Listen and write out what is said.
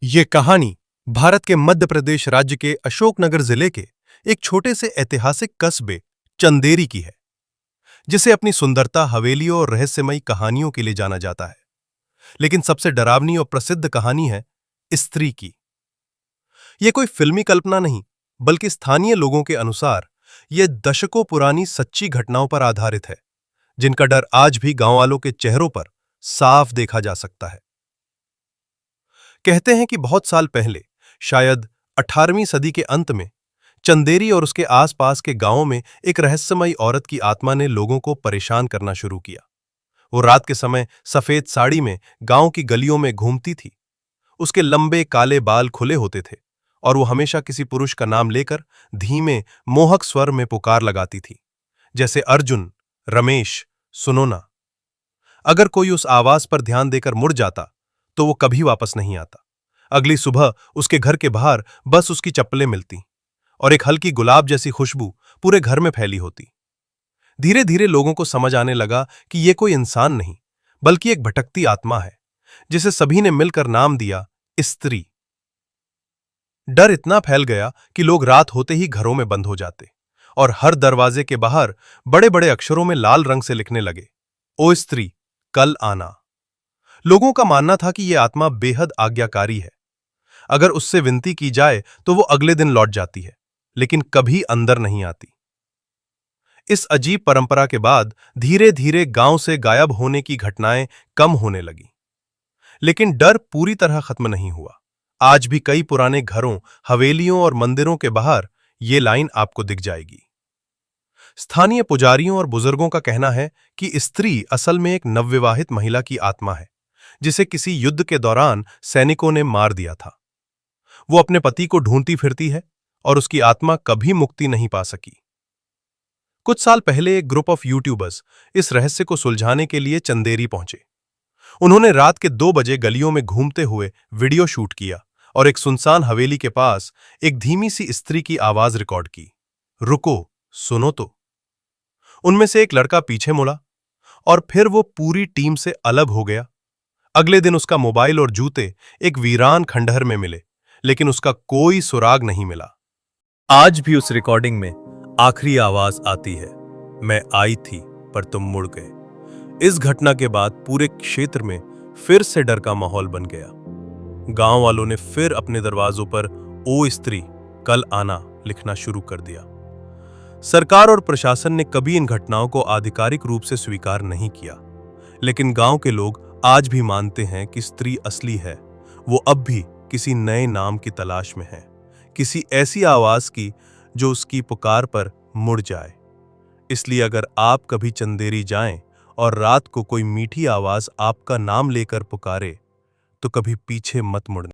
ये कहानी भारत के मध्य प्रदेश राज्य के अशोकनगर जिले के एक छोटे से ऐतिहासिक कस्बे चंदेरी की है, जिसे अपनी सुंदरता, हवेलियों और रहस्यमयी कहानियों के लिए जाना जाता है। लेकिन सबसे डरावनी और प्रसिद्ध कहानी है स्त्री की। यह कोई फिल्मी कल्पना नहीं, बल्कि स्थानीय लोगों के अनुसार यह दशकों पुरानी सच्ची घटनाओं पर आधारित है, जिनका डर आज भी गांव वालों के चेहरों पर साफ देखा जा सकता है। कहते हैं कि बहुत साल पहले, शायद 18वीं सदी के अंत में, चंदेरी और उसके आसपास के गांवों में एक रहस्यमयी औरत की आत्मा ने लोगों को परेशान करना शुरू किया। वो रात के समय सफेद साड़ी में गांव की गलियों में घूमती थी। उसके लंबे काले बाल खुले होते थे और वो हमेशा किसी पुरुष का नाम लेकर धीमे, मोहक स्वर में पुकार लगाती थी, जैसे अर्जुन, रमेश, सुनो ना। अगर कोई उस आवाज पर ध्यान देकर मुड़ जाता, तो वो कभी वापस नहीं आता। अगली सुबह उसके घर के बाहर बस उसकी चप्पलें मिलती और एक हल्की गुलाब जैसी खुशबू पूरे घर में फैली होती। धीरे धीरे लोगों को समझ आने लगा कि ये कोई इंसान नहीं, बल्कि एक भटकती आत्मा है, जिसे सभी ने मिलकर नाम दिया स्त्री। डर इतना फैल गया कि लोग रात होते ही घरों में बंद हो जाते और हर दरवाजे के बाहर बड़े बड़े अक्षरों में लाल रंग से लिखने लगे, ओ स्त्री, कल आना। लोगों का मानना था कि यह आत्मा बेहद आज्ञाकारी है। अगर उससे विनती की जाए तो वो अगले दिन लौट जाती है, लेकिन कभी अंदर नहीं आती। इस अजीब परंपरा के बाद धीरे धीरे गांव से गायब होने की घटनाएं कम होने लगी। लेकिन डर पूरी तरह खत्म नहीं हुआ। आज भी कई पुराने घरों, हवेलियों और मंदिरों के बाहर ये लाइन आपको दिख जाएगी। स्थानीय पुजारियों और बुजुर्गों का कहना है कि स्त्री असल में एक नवविवाहित महिला की आत्मा है, जिसे किसी युद्ध के दौरान सैनिकों ने मार दिया था। वो अपने पति को ढूंढती फिरती है और उसकी आत्मा कभी मुक्ति नहीं पा सकी। कुछ साल पहले एक ग्रुप ऑफ यूट्यूबर्स इस रहस्य को सुलझाने के लिए चंदेरी पहुंचे। उन्होंने रात के 2 बजे गलियों में घूमते हुए वीडियो शूट किया और एक सुनसान हवेली के पास एक धीमी सी स्त्री की आवाज रिकॉर्ड की, रुको, सुनो तो। उनमें से एक लड़का पीछे मुड़ा और फिर वो पूरी टीम से अलग हो गया। अगले दिन उसका मोबाइल और जूते एक वीरान खंडहर में मिले, लेकिन उसका कोई सुराग नहीं मिला। आज भी उस रिकॉर्डिंग में आखिरी आवाज आती है, मैं आई थी पर तुम मुड़ गए। इस घटना के बाद पूरे क्षेत्र में फिर से डर का माहौल बन गया। गांव वालों ने फिर अपने दरवाजों पर ओ स्त्री, कल आना लिखना शुरू कर दिया। सरकार और प्रशासन ने कभी इन घटनाओं को आधिकारिक रूप से स्वीकार नहीं किया, लेकिन गांव के लोग आज भी मानते हैं कि स्त्री असली है। वो अब भी किसी नए नाम की तलाश में है, किसी ऐसी आवाज की जो उसकी पुकार पर मुड़ जाए। इसलिए अगर आप कभी चंदेरी जाएं और रात को कोई मीठी आवाज आपका नाम लेकर पुकारे, तो कभी पीछे मत मुड़ना।